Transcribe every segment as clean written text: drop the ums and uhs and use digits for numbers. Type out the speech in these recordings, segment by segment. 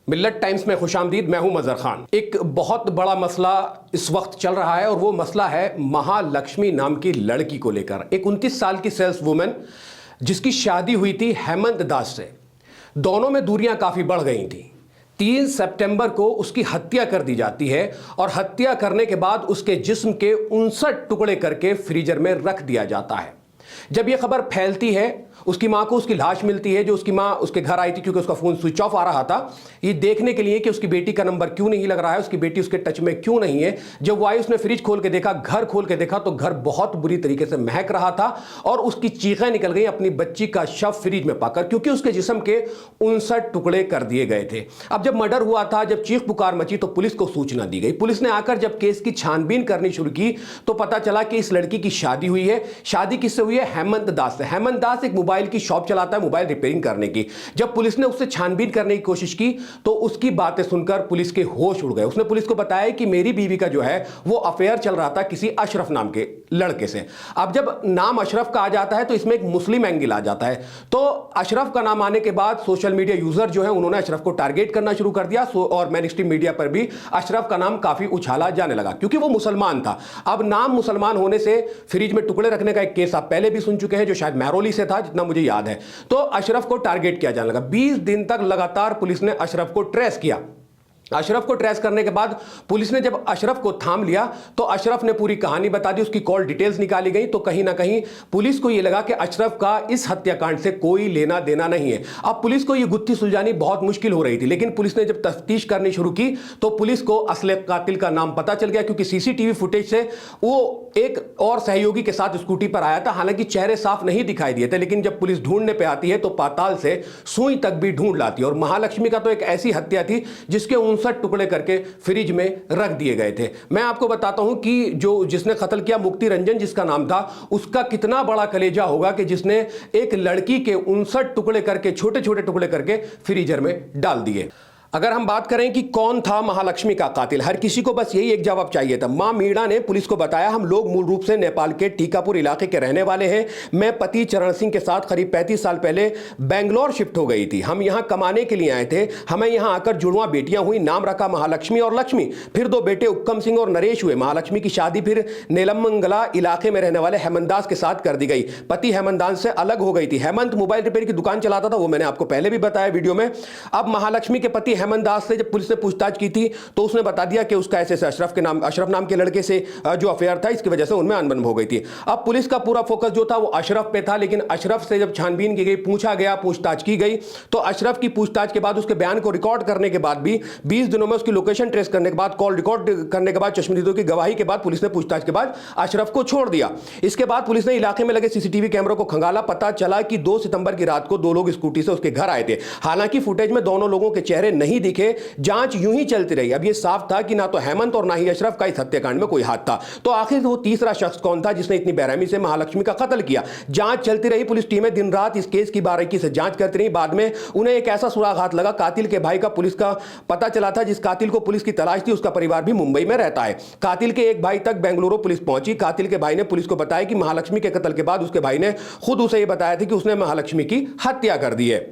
मिल्लत times में खुशामदीद। मैं हूं मजहर खान। एक बहुत बड़ा मसला इस वक्त चल रहा है और वो मसला है महालक्ष्मी नाम की लड़की को लेकर। एक 29 साल की सेल्स वुमेन जिसकी शादी हुई थी हेमंत दास से। दोनों में दूरियां काफ़ी बढ़ गई थी। 3 सितंबर को उसकी हत्या कर दी जाती है और हत्या करने के बाद उसके जिस्म के 59 टुकड़े करके फ्रीजर में रख दिया जाता है। जब यह खबर फैलती है, उसकी मां को उसकी लाश मिलती है। जो उसकी मां उसके घर आई थी क्योंकि उसका फोन स्विच ऑफ आ रहा था, ये देखने के लिए कि उसकी बेटी का नंबर क्यों नहीं लग रहा है, उसकी बेटी उसके टच में क्यों नहीं है। जब वो आई, उसने फ्रिज खोल के देखा, घर खोल के देखा तो घर बहुत बुरी तरीके से महक रहा था और उसकी चीखें निकल गई अपनी बच्ची का शव फ्रिज में पाकर, क्योंकि उसके जिस्म के 59 टुकड़े कर दिए गए थे। अब जब मर्डर हुआ था, जब चीख पुकार मची तो पुलिस को सूचना दी गई। पुलिस ने आकर जब केस की छानबीन करनी शुरू की तो पता चला कि इस लड़की की शादी हुई है। शादी किससे हुई है? हेमंत दास से। हेमंत दास एक मोबाइल की शॉप चलाता है, मोबाइल रिपेयरिंग करने की। जब पुलिस ने उससे छानबीन करने की कोशिश की तो उसकी बातें सुनकर पुलिस के होश उड़ गए। उसने पुलिस को बताया कि मेरी बीवी का जो है वो अफेयर चल रहा था किसी अशरफ नाम के लड़के से। अब जब नाम अशरफ का आ जाता है तो इसमें एक मुस्लिम एंगल आ जाता है। तो अशरफ का नाम आने के बाद सोशल मीडिया यूजर जो है उन्होंने अशरफ को टारगेट करना शुरू कर दिया और मेन स्ट्रीम मीडिया पर भी अशरफ का नाम काफी उछाला जाने लगा क्योंकि वो मुसलमान था। अब नाम मुसलमान होने से फ्रिज में टुकड़े रखने का एक केस आप पहले भी सुन चुके हैं जो शायद महरौली से था, जितना मुझे याद है। तो अशरफ को टारगेट किया जाने लगा। 20 दिन तक लगातार पुलिस ने अशरफ को ट्रेस किया। अशरफ को ट्रेस करने के बाद पुलिस ने जब अशरफ को थाम लिया तो अशरफ ने पूरी कहानी बता दी, उसकी कॉल डिटेल्स निकाली गई। तो कहीं ना कहीं पुलिस को यह लगा कि अशरफ का इस हत्याकांड से कोई लेना देना नहीं है। अब पुलिस को यह गुत्थी सुलझानी बहुत मुश्किल हो रही थी, लेकिन पुलिस ने जब तफ्तीश करनी शुरू की तो पुलिस को असली कातिल का नाम पता चल गया, क्योंकि सीसीटीवी फुटेज से वो एक और सहयोगी के साथ स्कूटी पर आया था। हालांकि चेहरे साफ नहीं दिखाई दिए थे, लेकिन जब पुलिस ढूंढने पर आती है तो पाताल से सुई तक भी ढूंढ लाती है। और महालक्ष्मी का तो एक ऐसी हत्या थी जिसके 59 टुकड़े करके फ्रिज में रख दिए गए थे। मैं आपको बताता हूं कि जिसने कत्ल किया, मुक्ति रंजन जिसका नाम था, उसका कितना बड़ा कलेजा होगा कि जिसने एक लड़की के 59 टुकड़े करके, छोटे छोटे टुकड़े करके फ्रीजर में डाल दिए। अगर हम बात करें कि कौन था महालक्ष्मी का कातिल, हर किसी को बस यही एक जवाब चाहिए था। मां मीणा ने पुलिस को बताया, हम लोग मूल रूप से नेपाल के टीकापुर इलाके के रहने वाले हैं। मैं पति चरण सिंह के साथ करीब 35 साल पहले बेंगलोर शिफ्ट हो गई थी। हम यहां कमाने के लिए आए थे। हमें यहां आकर जुड़वा बेटियां हुई, नाम रखा महालक्ष्मी और लक्ष्मी। फिर 2 बेटे उपकम सिंह और नरेश हुए। महालक्ष्मी की शादी फिर नेलमंगला इलाके में रहने वाले हेमंत दास के साथ कर दी गई। पति हेमंत दास से अलग हो गई थी। हेमंत मोबाइल रिपेयर की दुकान चलाता था, वो मैंने आपको पहले भी बताया वीडियो में। अब महालक्ष्मी के पति हेमंत दास से जब पुलिस ने पूछताछ की थी तो उसने बता दिया कि उसका ऐसे अशरफ नाम के लड़के से जो अफेयर था, इसकी वजह से उनमें अनबन हो गई थी। अब पुलिस का पूरा फोकस जो था वो अशरफ पे था, लेकिन अशरफ से जब छानबीन की गई, पूछा गया, पूछताछ की गई तो अशरफ की पूछताछ के बाद, उसके बयान को रिकॉर्ड करने के बाद भी 20 दिनों में उसकी लोकेशन ट्रेस करने के बाद, कॉल रिकॉर्ड करने के बाद, चश्मदीदों की गवाही के बाद पुलिस ने पूछताछ के बाद अशरफ को छोड़ दिया। इसके बाद पुलिस ने इलाके में लगे सीसीटीवी कैमरों को खंगाला। पता चला कि 2 सितंबर की रात को 2 लोग स्कूटी से उसके घर आए थे। हालांकि फुटेज में दोनों लोगों के चेहरे नहीं दिखे। जांच यूं ही चलती रही। अब यह साफ था कि ना तो हेमंत और ना ही अशरफ का इस हत्याकांड में कोई हाथ था। तो आखिर वो तीसरा शख्स कौन था जिसने इतनी बेरहमी से महालक्ष्मी का कत्ल किया? जांच चलती रही। पुलिस टीमें दिन रात इस केस की बारीकी से जांच करती रही। बाद में उन्हें एक ऐसा सुराग हाथ लगा, कातिल के भाई का पुलिस का पता चला था। जिस कातिल को पुलिस की तलाश थी उसका परिवार भी मुंबई में रहता है। कातिल के एक भाई तक बेंगलुरु पुलिस पहुंची। कातिल के भाई ने पुलिस को बताया कि महालक्ष्मी के कत्ल के बाद उसके भाई ने खुद उसे यह बताया था कि उसने महालक्ष्मी की हत्या कर दी है।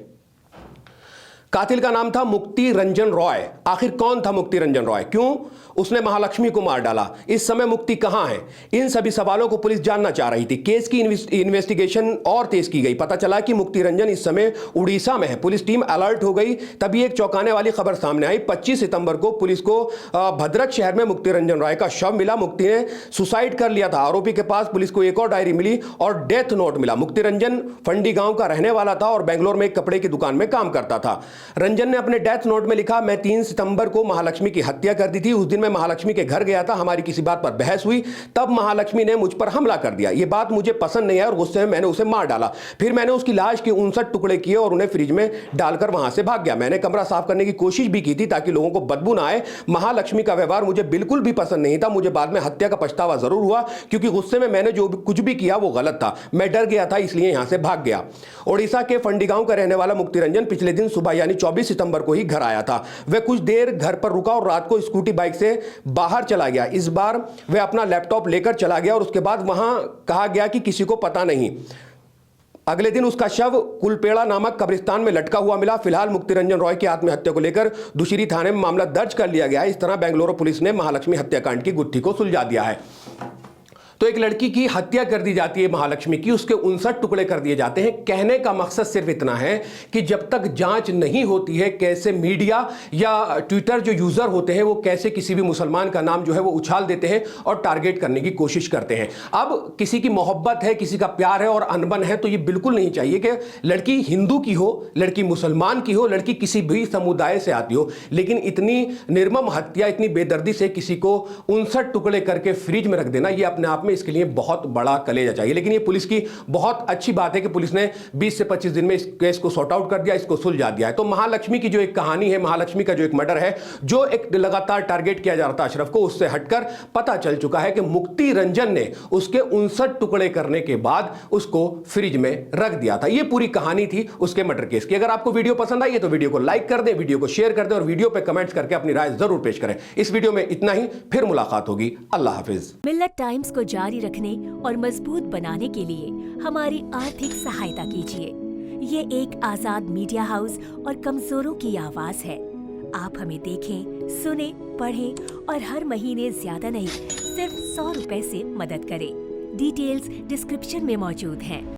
कातिल का नाम था मुक्ति रंजन रॉय। आखिर कौन था मुक्ति रंजन रॉय? क्यों उसने महालक्ष्मी को मार डाला? इस समय मुक्ति कहां है? इन सभी सवालों को पुलिस जानना चाह रही थी। केस की इन्वेस्टिगेशन और तेज की गई। पता चला कि मुक्ति रंजन इस समय उड़ीसा में है। पुलिस टीम अलर्ट हो गई। तभी एक चौंकाने वाली खबर सामने आई। 25 सितंबर को पुलिस को भद्रक शहर में मुक्ति रंजन रॉय का शव मिला। मुक्ति ने सुसाइड कर लिया था। आरोपी के पास पुलिस को एक और डायरी मिली और डेथ नोट मिला। मुक्ति रंजन फंडी गांव का रहने वाला था और बेंगलोर में एक कपड़े की दुकान में काम करता था। रंजन ने अपने डेथ नोट में लिखा, मैं 3 सितंबर को महालक्ष्मी की हत्या कर दी थी। उस दिन मैं महालक्ष्मी के घर गया था। हमारी किसी बात पर बहस हुई, तब महालक्ष्मी ने मुझ पर हमला कर दिया। यह बात मुझे पसंद नहीं आई और गुस्से में मैंने उसे मार डाला। फिर मैंने उसकी लाश के 59 टुकड़े किए और उन्हें फ्रिज में डालकर वहां से भाग गया। मैंने कमरा साफ करने की कोशिश भी की थी ताकि लोगों को बदबू ना आए। महालक्ष्मी का व्यवहार मुझे बिल्कुल भी पसंद नहीं था। मुझे बाद में हत्या का पछतावा जरूर हुआ क्योंकि गुस्से में मैंने जो कुछ भी किया वो गलत था। मैं डर गया था, इसलिए यहां से भाग गया। ओडिशा के फंडी गांव का रहने वाला मुक्ति रंजन पिछले दिन सुबह यानी 24 सितंबर को ही घर आया था। वह कुछ देर घर पर रुका और रात को स्कूटी बाइक से बाहर चला गया। इस बार वह अपना लैपटॉप लेकर चला गया और उसके बाद वहां कहा गया कि किसी को पता नहीं। अगले दिन उसका शव कुलपेड़ा नामक कब्रिस्तान में लटका हुआ मिला। फिलहाल मुक्ति रंजन रॉय की आत्महत्या को लेकर दुशिरी थाने में मामला दर्ज कर लिया गया है। इस तरह बेंगलुरु पुलिस ने महालक्ष्मी हत्याकांड की गुत्थी को सुलझा दिया है। तो एक लड़की की हत्या कर दी जाती है महालक्ष्मी की, उसके 59 टुकड़े कर दिए जाते हैं। कहने का मकसद सिर्फ इतना है कि जब तक जांच नहीं होती है, कैसे मीडिया या ट्विटर जो यूजर होते हैं वो कैसे किसी भी मुसलमान का नाम जो है वो उछाल देते हैं और टारगेट करने की कोशिश करते हैं। अब किसी की मोहब्बत है, किसी का प्यार है और अनबन है, तो ये बिल्कुल नहीं चाहिए कि लड़की हिंदू की हो, लड़की मुसलमान की हो, लड़की किसी भी समुदाय से आती हो, लेकिन इतनी निर्मम हत्या, इतनी बेदर्दी से किसी को 59 टुकड़े करके फ्रिज में रख देना, ये अपने आप में इसके लिए बहुत बड़ा कलेजा चाहिए। लेकिन ये पुलिस की बहुत अच्छी बात है कि पुलिस ने 20 से 25 दिन में इस केस को सॉर्ट आउट कर दिया, इसको सुलझा दिया है। तो महालक्ष्मी की जो एक कहानी है, महालक्ष्मी का जो एक मर्डर है, जो एक लगातार टारगेट किया जा रहा था अशरफ को, उससे हटकर पता चल चुका है कि मुक्ति रंजन ने उसके 59 टुकड़े करने के बाद उसको फ्रिज में रख दिया था। ये पूरी कहानी थी उसके मर्डर केस की। अगर आपको वीडियो पसंद आई है तो वीडियो को लाइक कर दें, वीडियो को शेयर कर दें और वीडियो पे कमेंट्स करके अपनी राय जरूर पेश करें। इस वीडियो में इतना ही, फिर मुलाकात होगी। अल्लाह हाफिज। मिल्लत टाइम्स को जारी रखने और मजबूत बनाने के लिए हमारी आर्थिक सहायता कीजिए। ये एक आजाद मीडिया हाउस और कमजोरों की आवाज है। आप हमें देखें, सुने, पढ़ें और हर महीने ज्यादा नहीं, सिर्फ 100 रुपए से मदद करें। डिटेल्स डिस्क्रिप्शन में मौजूद हैं।